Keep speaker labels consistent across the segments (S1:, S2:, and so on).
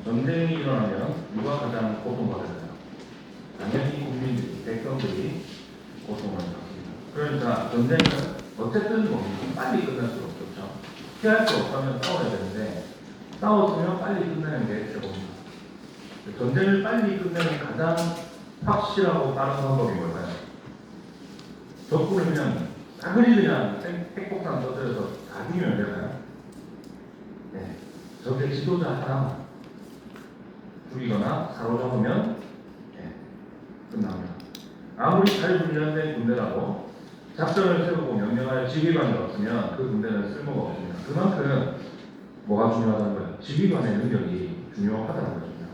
S1: 전쟁이 일어나면 누가 가장 고통받을까요? 당연히 국민들이, 백성들이 고통을 받습니다. 그러니까 전쟁은 어쨌든 빨리 끝날 수 없죠. 피할 수 없다면 싸워야 되는데 싸웠으면 빨리 끝내는 게 최고입니다. 전쟁을 빨리 끝내는 가장 확실하고 빠른 방법이 뭘까요? 적군을 그냥 싸그리 그냥 핵폭탄 터뜨려서 다 죽이면 되나요? 네. 적의 지도자 하나만 죽이거나 사로잡으면 끝납니다. 아무리 잘 훈련된 군대라도 작전을 세우고 명령할 지휘관이 없으면 그 군대는 쓸모가 없습니다. 그만큼 뭐가 중요하다는 거예요? 지휘관의 능력이 중요하다는 것입니다.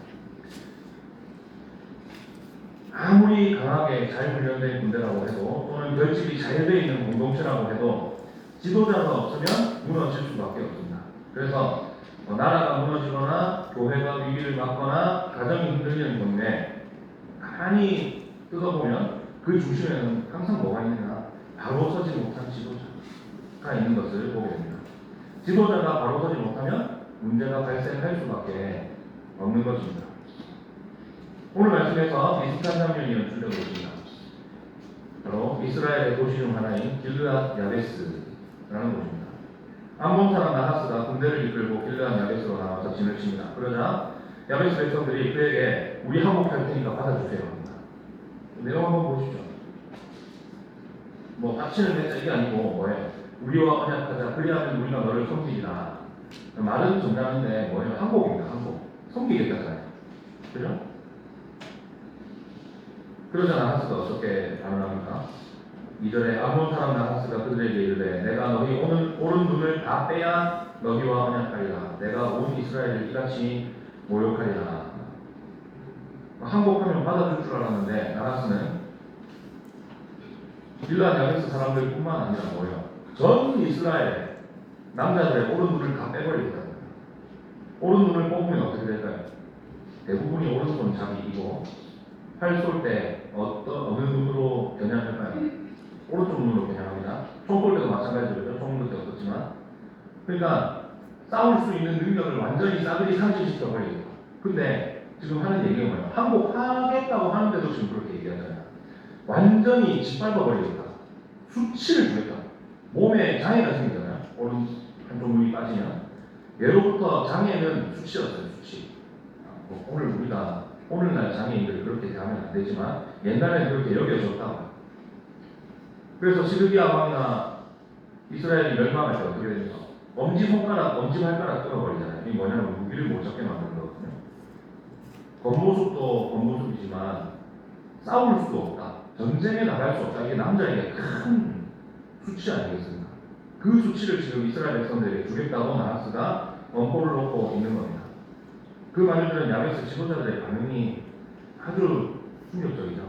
S1: 아무리 강하게 잘 훈련된 군대라고 해도 또는 결집이 잘 되어 있는 공동체라고 해도 지도자가 없으면 무너질 수밖에 없습니다. 그래서 나라가 무너지거나 교회가 위기를 맞거나 가정이 흔들리는 경우에 가만히 뜯어보면 그 중심에는 항상 뭐가 있느냐? 바로 서지 못한 지도자가 있는 것을 보게 됩니다. 지도자가 바로 서지 못하면 문제가 발생할 수밖에 없는 것입니다. 오늘 말씀에서 비슷한 장면이 연출되고 있습니다. 바로 이스라엘의 도시 중 하나인 길르앗 야베스라는 곳입니다. 암몬 사람 나하스가 군대를 이끌고 길르앗 야베스로 나와서 진을 칩니다. 그러자 야베스 백성들이 그에게 우리 항복할 테니까 받아주세요 합니다. 내용 한번 보십시오. 박치는 맺자 이게 아니고 뭐예요? 우리와 언약하자 그리하면 우리가 너를 섬기리라. 말은 정당한데 뭐예요? 항복입니다. 항복. 섬기겠다잖아요. 그죠? 그러자 나하스가 어떻게 반응합니까? 2절에 암몬 사람 나하스가 그들에게 이르되 내가 너희 오른 눈을 다 빼야 너희와 언약하리라. 내가 온 이스라엘을 이같이 모욕하리라. 항복하면 받아줄 줄 알았는데 나하스는 길르앗 야베스 사람들뿐만 아니라 뭐예요? 전 이스라엘 남자들의 오른 눈을 다 빼버리겠다는 거예요. 오른 눈을 뽑으면 어떻게 될까요? 대부분이 오른손 잡이이고 활 쏠 때 어느 눈으로 겨냥할까요? 오른쪽 눈으로 겨냥합니다. 총 쏠 때도 마찬가지죠. 총은 그때 없었지만. 그러니까 싸울 수 있는 능력을 완전히 싸그리 상실시켜버리겠다. 근데 지금 하는 얘기가 뭐예요? 항복하겠다고 하는데도 지금 그렇게 얘기하잖아요. 완전히 짓밟아버리겠다. 수치를 주겠다. 몸에 장애가 생기잖아요. 오른 한쪽 눈이 빠지면. 예로부터 장애는 수치였어요. 수치. 오늘날 장애인들을 그렇게 대하면 안 되지만 옛날에는 그렇게 여겨졌다고. 그래서 시드기야 왕이나 이스라엘이 멸망할 때 어떻게 됩니까? 엄지발가락 끊어버리잖아요. 이게 뭐냐면 무기를 못 잡게 만드는 거거든요. 겉모습도 겉모습이지만 싸울 수 없다. 전쟁에 나갈 수 없다. 이게 남자에게 큰 수치 아니겠습니까? 그 수치를 지금 이스라엘 백성들에게 주겠다고 나하스가 원포를 놓고 있는 겁니다. 그 말을 들은 야베스 지도자들의 반응이 아주 충격적이죠.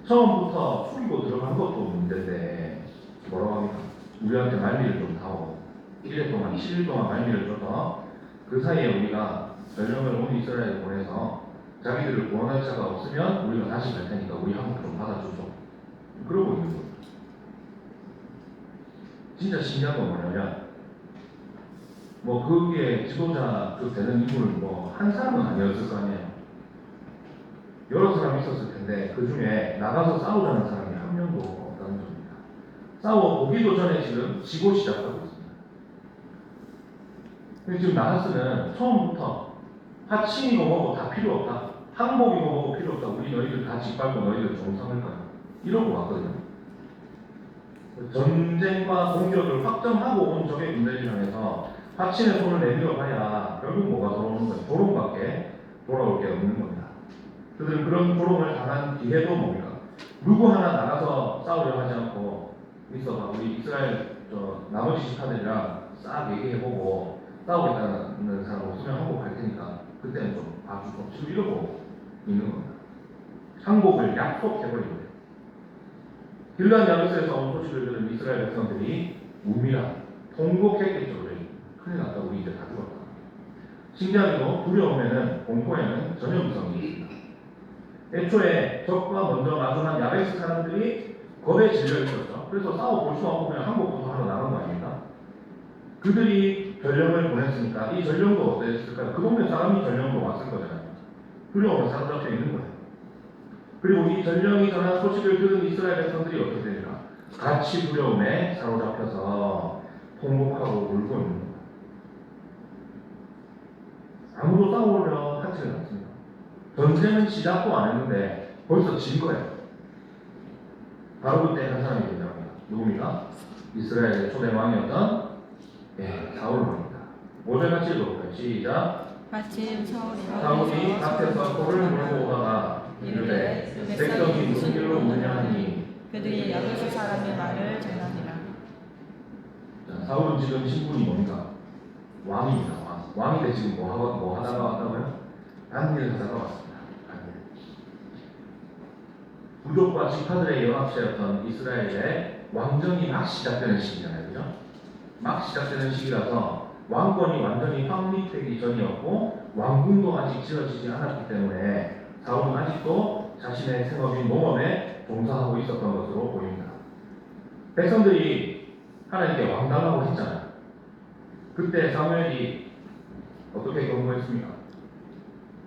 S1: 처음부터 숙이고 들어간 것도 문제인데 뭐라고 합니까? 우리한테 말미를 좀 다오. 1년 동안, 7일 동안 말미를 줘서 그 사이에 우리가 전령을 온 이스라엘에 보내서 자기들을 구원할 자가 없으면 우리가 다시 갈 테니까 우리 한국 좀 받아주죠. 그러고 있는 거예요. 진짜 신기한 건 뭐냐면 거기에 지도자 되는 인물은 한 사람은 아니었을 거 아니에요. 여러 사람이 있었을 텐데 그 중에 나가서 싸우자는 사람이 한 명도 없다는 겁니다. 싸워보기도 전에 지금 지고 시작하고 있습니다. 근데 지금 나하스는 처음부터 하친이고 뭐고 다 필요 없다. 항복이고 뭐고 필요 없다. 우리 너희들 다 짓밟고 너희들 좀 삼을 거야. 이러고 왔거든요. 전쟁과 공격을 확정하고 온 적의 군대를 향해서 하친의 손을 내밀어 봐야 결국 뭐가 돌아오는 거예요? 조롱밖에 돌아올 게 없는 겁니다. 그들은 그런 조롱을 당한 뒤에도 뭡니까? 누구 하나 나가서 싸우려 하지 않고 있어봐. 우리 이스라엘 나머지 지파들이랑 싹 얘기해보고 싸우겠다는 사람 없으면 항복할 테니까 그때는 좀 봐주고 지금 이러고 있는 겁니다. 항복을 약속해버린 거예요. 길르앗 야베스에서 온 소식을 들은 이스라엘 백성들이 우밀한 통곡했겠죠. 큰일 났다. 우리 이제 다 죽었다. 신기하게도 두려움에는 공포에는 전혀 무성이 있습니다. 애초에 적과 먼저 마주한 야베스 사람들이 겁에 질려 있었죠. 그래서 싸워볼 수 없고 그냥 항복부터 하러 나간 거 아닙니까? 그들이 전령을 보냈으니까 이 전령도 어땠을까요? 그 동네 사람이 전령으로 왔을 거잖아요. 두려움에 사로잡혀 있는 거예요. 그리고 이 전령이 전한 소식을 들은 이스라엘 백성들이 어떻게 되니까 같이 두려움에 사로잡혀서 통곡하고 울고 있는 거예요. 아무도 싸우려 하지는 않습니다. 전쟁은 시작도 안 했는데 벌써 진 거예요. 바로 그때 한 사람이 된답니다. 누굽니까? 이스라엘의 초대 왕이었던 사울 왕입니다. 5절 같이 읽어볼까요? 시작.
S2: 마침
S1: 사울이 밭에서 소를 몰고 오다가 이르되 백성이 무슨 일로 우느냐 하니
S2: 그들이 야베스 사람의 말을 전하니라.
S1: 자, 사울은 지금 신분이 뭡니까? 왕입니다. 왕인데 지금 뭐 하다가 왔다고요? 반일을 하다가 왔습니다. 부족과 지파들의 연합체였던 이스라엘의 왕정이 막 시작되는 시기잖아요. 그죠? 막 시작되는 시기라서 왕권이 완전히 확립되기 전이었고 왕궁도 아직 지어지지 않았기 때문에 사울은 아직도 자신의 생업인 농업에 종사하고 있었던 것으로 보입니다. 백성들이 하나님께 왕달라고 했잖아요. 그때 사무엘이 어떻게 경고했습니까?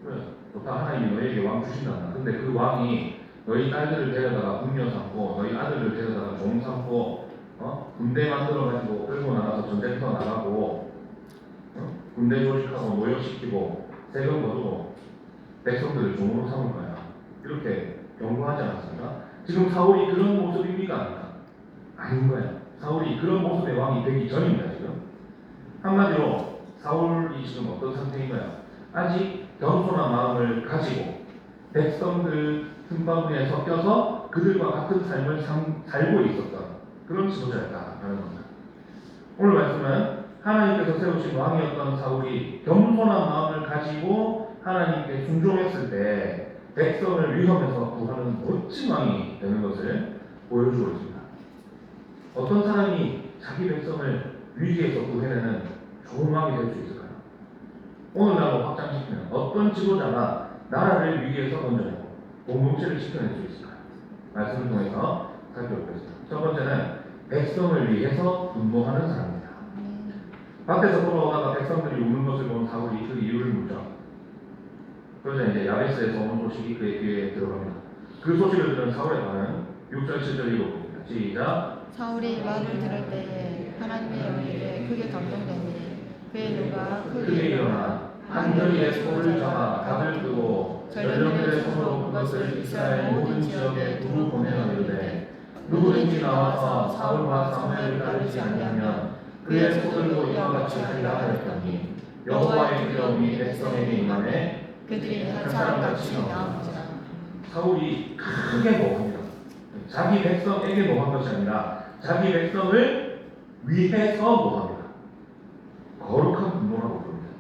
S1: 그래, 좋다. 하나님이 너에게 왕 주신다. 근데 그 왕이 너희 딸들을 데려다가 궁녀 삼고 너희 아들을 데려다가 종 삼고 군대 만들어가지고 끌고 나가서 전쟁터 나가고 군대 조직하고 노역시키고 세금 거두고 백성들을 종으로 삼을 거야. 이렇게 경고하지 않았습니까? 지금 사울이 그런 모습입니까? 아닙니까? 아닌 거예요. 사울이 그런 모습의 왕이 되기 전입니다. 지금 한마디로 사울이 지금 어떤 상태인가요? 아직 겸손한 마음을 가지고 백성들 틈바구니에 섞여서 그들과 같은 삶을 살고 있었던 그런 지도자였다라는 겁니다. 오늘 말씀은 하나님께서 세우신 왕이었던 사울이 겸손한 마음을 가지고 하나님께 순종했을 때 백성을 위협에서 구하는 멋진 왕이 되는 것을 보여주고 있습니다. 어떤 사람이 자기 백성을 위기에서 구해내는 좋은 왕이 될 수 있을까요? 오늘날로 확장시키면 어떤 지도자가 나라를 위기에서 건져내고 공동체를 지켜낼 수 있을까요? 말씀을 통해서 살펴보겠습니다. 첫 번째는 백성을 위해서 분노하는 사람입니다. 밭에서 돌아오다가 백성들이 우는 것을 본 사울이 그 이유를 묻죠. 그러자 이제 야베스에서 온 소식이 그의 귀에 들어갑니다. 그 소식을 들은 사울의 반응 6절 7절 읽어봅니다. 시작.
S2: 사울이 말을 들을 때에 하나님의 영에게 크게 감동되니 그의 누가
S1: 크게 일어나 한 저리의 소를 잡아 닭을 끄고 전령들의 손으로 그것을 이스라엘 모든 지역에 두루 보내어 이르되 누구든지 나와서 사울과 사무엘을 따르지 아니하면 그의 소들도 이와 같이 하리라 하였더니 여호와의 두려움이 백성에게 임하매
S2: 그들이 한 사람같이 나아오니라.
S1: 사울이 크게 노합니다. 자기 백성에게 노한 것이 아니라 자기 백성을 위해서 노합니다. 거룩한 분노라고 부릅니다.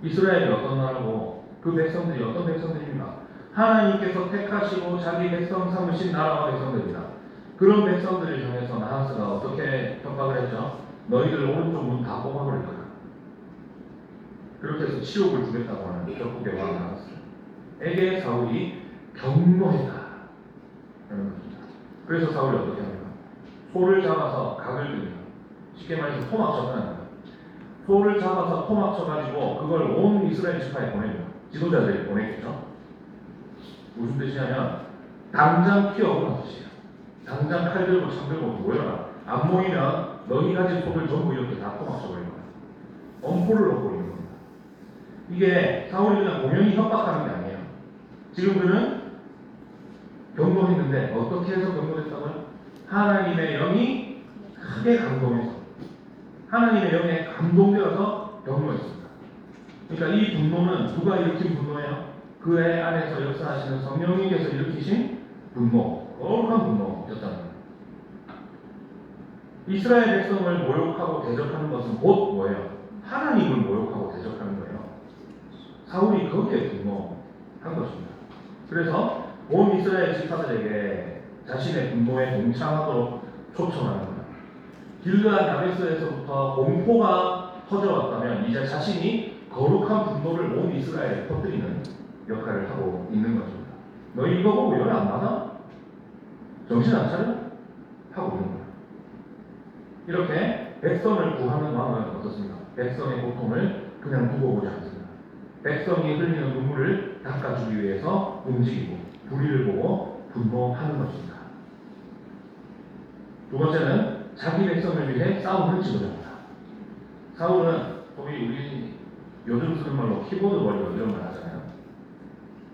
S1: 이스라엘이 어떤 나라고 그 백성들이 어떤 백성들입니까? 하나님께서 택하시고 자기 백성 삼으신 나라와 백성들입니다. 그런 백성들을 향해서 나하스가 어떻게 협박을 했죠? 너희들 오른쪽 문 다 뽑아버릴 거야. 그렇게 해서 치욕을 주겠다고 하는 격국의 왕 나하스에게 사울이 경노했다. 라는 것입니다. 그래서 사울이 어떻게 합니까? 소를 잡아서 각을 듭니다. 쉽게 말해서 토막 쳤다는 거예요. 소를 잡아서 토막 쳐가지고 그걸 온 이스라엘 지파에 보냅니다. 지도자들이 보내겠죠. 무슨 뜻이냐면 당장 피어오라는 뜻이에요. 당장 칼 들고 창 들고 모여라. 안 모이면 너희 가진 소를 전부 이렇게 다 토막 쳐버리는 거예요. 엄포를 놓고 있는 겁니다. 이게 사울이 그냥 공연히 협박하는 게 아니에요. 지금 그는 경고했는데 어떻게 해서 경고했다고요? 하나님의 영이 크게 감동해서 하나님의 영에 감동되어서 경고했습니다. 그러니까 이 분노는 누가 일으킨 분노예요? 그의 안에서 역사하시는 성령님께서 일으키신 분노, 거룩한 분노였다는 거예요. 이스라엘 백성을 모욕하고 대적하는 것은 곧 뭐예요? 하나님을 모욕하고 대적하는 거예요. 사울이 거기에 분노한 것입니다. 그래서 온 이스라엘 지파들에게 자신의 분노에 동참하도록 초청하는 거예요. 길르앗 야베스에서부터 공포가 퍼져왔다면 이제 자신이 거룩한 분노를 온 이스라엘에 퍼뜨리는 역할을 하고 있는 것입니다. 너희 이거 보고 열 안 받아? 정신 안 차려? 하고 있는 거예요. 이렇게 때문에 백성을 구하는 왕은 어떻습니까? 백성의 고통을 그냥 두고 보지 않습니다. 백성이 흘리는 눈물을 닦아주기 위해서 움직이고 불의를 보고 분노하는 것입니다. 두 번째는 자기 백성을 위해 싸움을 지도합니다. 사울은 소위 우리 요즘 쓰는 말로 키보드 워리어 이런 말 하잖아요.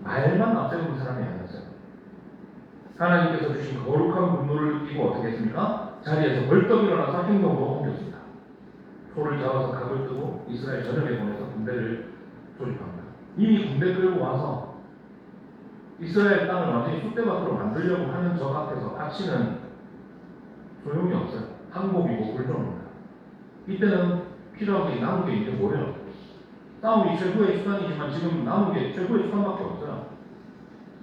S1: 말만 앞세우는 사람이 아니었어요. 하나님께서 주신 거룩한 분노를 느끼고 어떻게 했습니까? 자리에서 벌떡 일어나서 행동으로 옮겼습니다. 소를 잡아서 각을 뜨고 이스라엘 전역에 보내서 군대를 조립합니다. 이미 군대 끌고 와서 이스라엘 땅을 완전히 쑥대밭으로 만들려고 하는 적 앞에서 악신은 소용이 없어요. 항복이고 불종입니다. 이때는 필요한 게 남은 게 이제 뭐예요? 싸움이 최고의 수단이지만 지금 남은 게 최고의 수단밖에 없어요.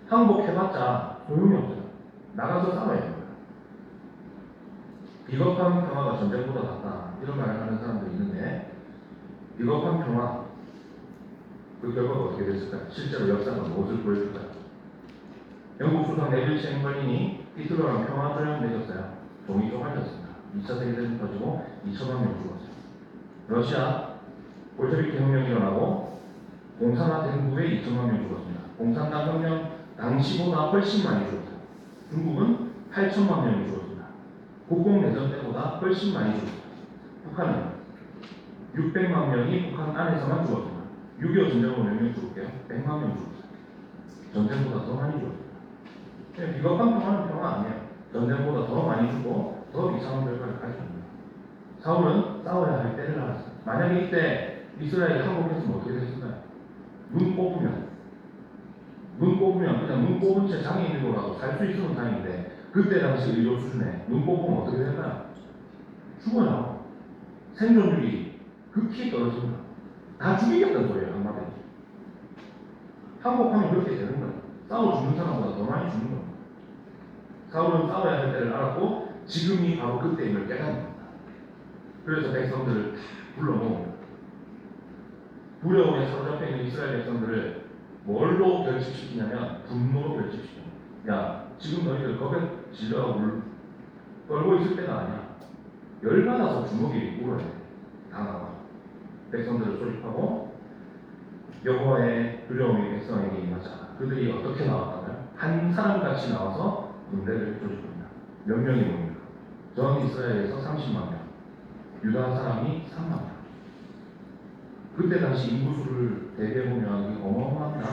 S1: 항복해봤자 소용이 없어요. 나가서 싸워야 됩니다. 비겁한 평화가 전쟁보다 낫다 이런 말을 하는 사람들이 있는데 비겁한 평화 그 결과가 어떻게 됐을까요? 실제로 역사가 무엇을 보여줄까요? 영국 수상 네빌 챔버린이 히틀러랑 평화 조약을 맺었어요. 종이 쪼갈렸습니다. 2차 세계대전 터지고 2천만 명 죽었어요. 러시아 볼셰비크 혁명이 일어나고 공산화된 후에 2천만 명 죽었습니다. 공산당 혁명 당시보다 훨씬 많이 죽었어요. 중국은 8천만 명이 죽었습니다. 국공내전 때보다 훨씬 많이 죽었어요. 북한은 600만 명이 북한 안에서만 죽었습니다. 6.25 전쟁으로 몇 명 죽을게요? 100만 명 죽었어요. 전쟁보다 더 많이 죽었습니다. 비겁한 평화는 평화 아니에요. 전쟁보다 더 많이 죽고 더 이상한 결과를 가져옵니다. 사울은 싸워야 할 때를 알았어요. 만약에 이때 이스라엘이 항복했으면 어떻게 됐을까요? 눈 뽑으면 그냥 눈 뽑은 채 장애인으로라도 살 수 있으면 다행인데 그때 당시 의료 수준에 눈 뽑으면 어떻게 될까요? 죽어요. 생존율이 극히 떨어집니다. 다 죽이겠다는 소리예요, 한마디로. 항복하면 그렇게 되는 거예요. 싸워 죽는 사람보다 더 많이 죽는 겁니다. 사울은 싸워야 할 때를 알았고 지금이 바로 그때임을 깨닫는 겁니다. 그래서 백성들을 다 불러놓은 두려움에 사로잡혀 있는 이스라엘 백성들을 뭘로 결집시키냐면 분노로 결집시켜요. 야, 지금 너희들 겁에 질려가고 떨고 있을 때가 아니야. 열받아서 주먹이 울어야 돼. 다 나와. 백성들을 조립하고 여호와의 두려움이 백성에게 임하자. 그들이 어떻게 나왔다면 한 사람같이 나와서 군대를 조직합니다. 몇 명이 뭡니까? 전 이스라엘에서 30만 명, 유다 사람이 3만 명. 그때 당시 인구수를 대비해보면 어마어마합니다.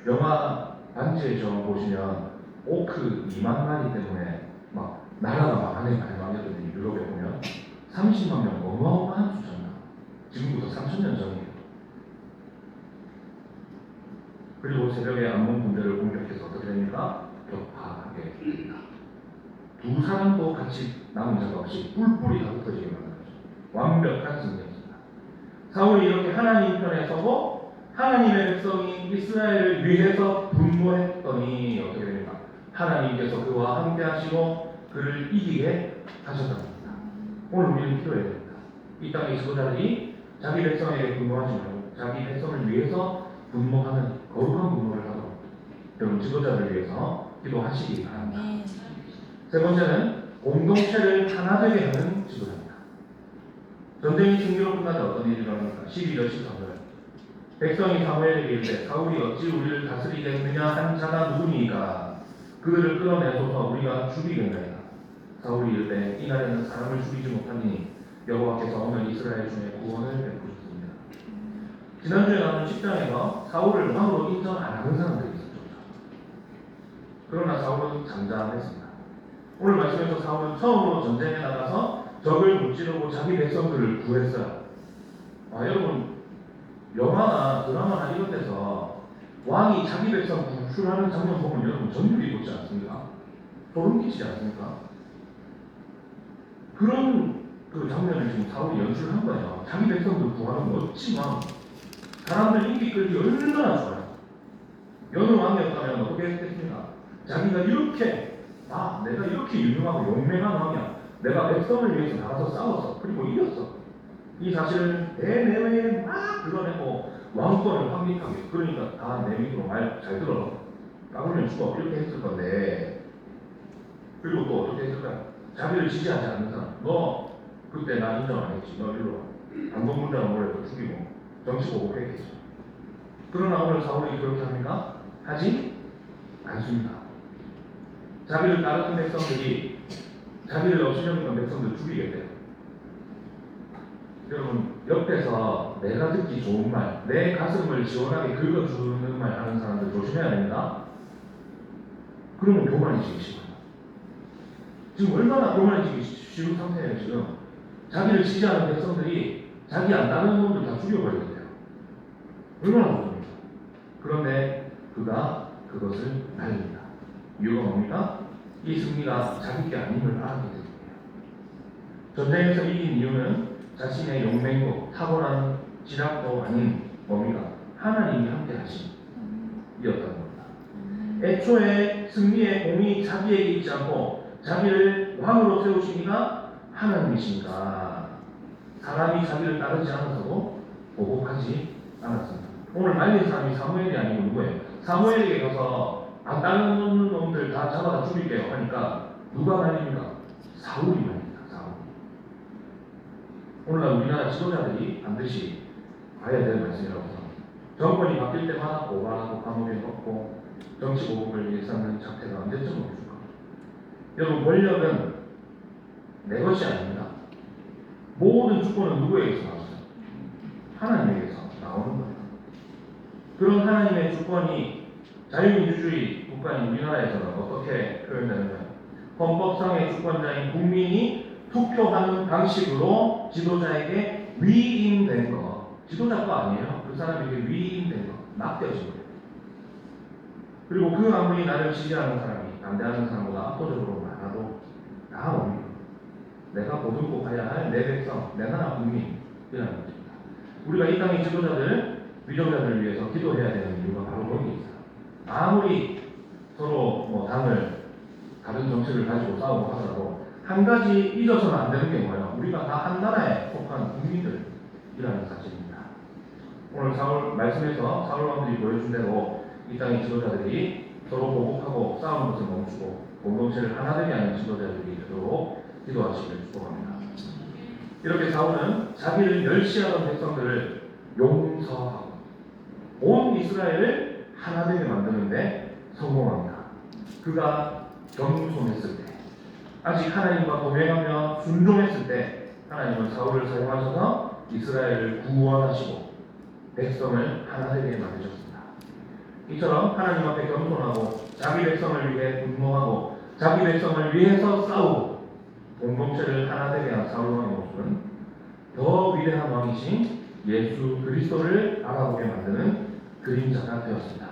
S1: 영화 반지의 제왕 보시면 오크 2만 마리 때문에 막 나라가 망하네 발망했던 유럽에 보면 30만 명 어마어마한 숫자입니다. 지금부터 3,000년 전이에요. 그리고 새벽에 암몬 군대를 공격해서 어떻게 됩니까? 격파하게 됩니다. 두 사람도 같이 남은 자가 없이 뿔뿔이 다 흩어지게 만든 거죠. 완벽한 승리였습니다. 사울이 이렇게 하나님 편에 서고 하나님의 백성이 이스라엘을 위해서 분노했더니 어떻게 됩니까? 하나님께서 그와 함께 하시고 그를 이기게 하셨답니다. 오늘 우리는 필요해야 됩니다. 이 땅의 지도자들이 자기 백성에게 분노하지 말고 자기 백성을 위해서 분노하는 거룩한 분노를 하도록 여러분 지도자를 위해서 기도하시기 바랍니다. 세 번째는 공동체를 하나되게 하는 지도자입니다. 전쟁이 승리로 끝나자 어떤 일이 일어납니까? 12절 13절 백성이 사무엘에게 이르되 사울이 어찌 우리를 다스리겠느냐 한 자가 누구니까 그들을 끌어내소서 우리가 죽이겠나이다. 사울이 이르되 이날에는 사람을 죽이지 못하니 여호와께서 오늘 이스라엘 중에 구원을 베푸셨습니다. 지난주에 나눈 10장에서 사울을 왕으로 인정 안 하는 사람들이 있었죠. 그러나 사울은 잠잠했습니다. 오늘 말씀에서 사울은 처음으로 전쟁에 나가서 적을 무찌르고 자기 백성들을 구했어요. 여러분 영화나 드라마나 이런 데서 왕이 자기 백성 구출하는 장면 보면 여러분 전율이 돋지 않습니까? 소름 끼치지 않습니까? 그런 그 장면을 지금 사울이 연출한 거예요. 자기 백성들 구하는 멋진 왕. 사람들 인기 끌기 얼마나 좋아요. 여느 왕이었다면 어떻게 했겠습니까? 자기가 이렇게 내가 이렇게 유명하고 용맹한 왕이야. 내가 백성을 위해서 나가서 싸웠어. 그리고 이겼어. 이 사실을 대내외에 막 드러내고 왕권을 확립하게. 그러니까 다 내 밑으로 말 잘 들어. 까불면 죽어. 이렇게 했을 건데. 그리고 또 어떻게 했을까요? 자기를 지지하지 않는 사람. 너 그때 나 인정 안 했지. 너 일로 와. 반동문자가 뭐래도 죽이고 정치 보복했겠죠. 그러나 오늘 사울이 그렇게 합니까? 하지 않습니다. 자기를 따랐던 백성들이 자기를 없이려는 백성들 죽이겠대요. 여러분 옆에서 내가 듣기 좋은 말, 내 가슴을 시원하게 긁어주는 말 하는 사람들 조심해야 됩니다. 그러면 교만해지기 쉽습니다. 지금 얼마나 교만해지기 쉬운 상태예요. 지금 자기를 지지하는 백성들이 자기 안 따르는 놈들 다 죽여버리겠대요. 얼마나 무섭습니까? 그런데 그가 그것을 날립니다. 이유가 뭡니까? 이 승리가 자기 게 아님을 알았기 때문이에요. 전쟁에서 이긴 이유는 자신의 용맹도 타고난 지략도 아닌 뭡니까? 하나님이 함께 하심이었다는 겁니다. 애초에 승리의 공이 자기에게 있지 않고 자기를 왕으로 세우신 이가 하나님이시니까 사람이 자기를 따르지 않아서도 보복하지 않았습니다. 오늘 말린 사람이 사무엘이 아니고 누구예요? 사무엘에게 가서 안 따르는 놈들 다 잡아다 죽일게요 하니까 누가 말립니까? 사울이 말립니다. 사울. 오늘날 우리나라 지도자들이 반드시 봐야 될 말씀이라고 생각합니다. 정권이 바뀔 때마다 고발하고 감옥에 넣고 정치 보복을 일삼는 작태가 언제쯤 멈출까? 여러분 권력은 내 것이 아닙니다. 모든 주권은 누구에게서 나왔어요? 하나님에게서 나오는 거예요. 그런 하나님의 주권이 자유민주주의 국가인 우리나라에서는 어떻게 표현되냐면 헌법상의 주권자인 국민이 투표하는 방식으로 지도자에게 위임된 거, 지도자가 아니에요. 그 사람에게 위임된 거, 맡겨진 거예요. 그리고 그 아무리 나를 지지하는 사람이 반대하는 사람보다 압도적으로 많아도 다 뭡니까? 내가 보듬고 가야 할 내 백성, 내 나라 국민이라는 것입니다. 우리가 이 땅의 지도자들, 위정자들을 위해서 기도해야 되는 이유가 바로 거기에 있어요. 아무리 서로 당을 다른 정책을 가지고 싸우고 하더라도 한 가지 잊어서는 안 되는 게 뭐예요? 우리가 다 한 나라에 속한 국민들이라는 사실입니다. 오늘 사울 말씀에서 사울 왕들이 보여준 대로 이 땅의 지도자들이 서로 보복하고 싸우는 것을 멈추고 공동체를 하나 되게 하는 지도자들이 되도록 기도하시길 축복합니다. 이렇게 사울은 자기를 멸시하던 백성들을 용서하고 온 이스라엘을 하나 되게 만드는데 성공합니다. 그가 겸손했을 때, 아직 하나님과 동행하며 순종했을 때 하나님은 사울을 사용하셔서 이스라엘을 구원하시고 백성을 하나 되게 만드셨습니다. 이처럼 하나님 앞에 겸손하고 자기 백성을 위해 분노하고 자기 백성을 위해서 싸우고 공동체를 하나 되게 한 사울 왕의 모습은 더 위대한 왕이신 예수 그리스도를 알아보게 만드는 그림자가 되었습니다.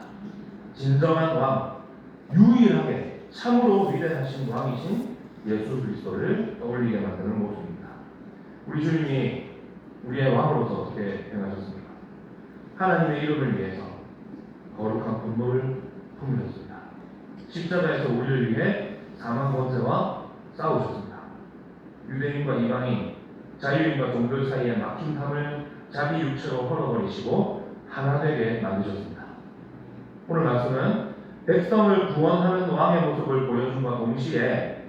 S1: 진정한 왕, 유일하게 참으로 위대하신 왕이신 예수 그리스도를 떠올리게 만드는 모습입니다. 우리 주님이 우리의 왕으로서 어떻게 행하셨습니까? 하나님의 이름을 위해서 거룩한 분노를 품으셨습니다. 십자가에서 우리를 위해 사망 권세와 싸우셨습니다. 유대인과 이방인, 자유인과 종교 사이의 막힌 담을 자기 육체로 헐어버리시고 하나 되게 만드셨습니다. 오늘 말씀은 백성을 구원하는 왕의 모습을 보여준과 동시에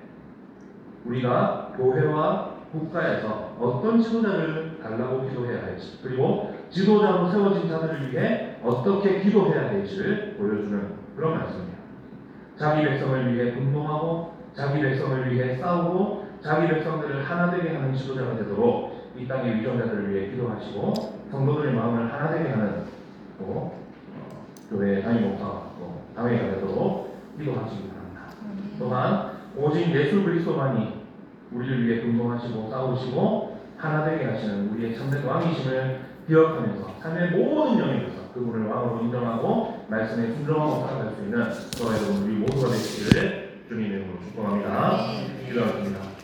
S1: 우리가 교회와 국가에서 어떤 지도자를 달라고 기도해야 할지, 그리고 지도자로 세워진 자들을 위해 어떻게 기도해야 될지를 보여주는 그런 말씀이에요. 자기 백성을 위해 분노하고 자기 백성을 위해 싸우고 자기 백성들을 하나 되게 하는 지도자가 되도록 이 땅의 위정자들을 위해 기도하시고 성도들의 마음을 하나 되게 하는 교회 담임 목사가 당회가 되도록 기도하시기 바랍니다. 또한 오직 예수 그리스도만이 우리를 위해 분노하시고 싸우시고 하나 되게 하시는 우리의 참된 왕이심을 기억하면서 삶의 모든 영역에서 그분을 왕으로 인정하고 말씀에 순종하고 살아갈 수 있는 저와 여러분 우리 모두가 되시기를 주님의 이름으로 축복합니다. 기도하겠습니다.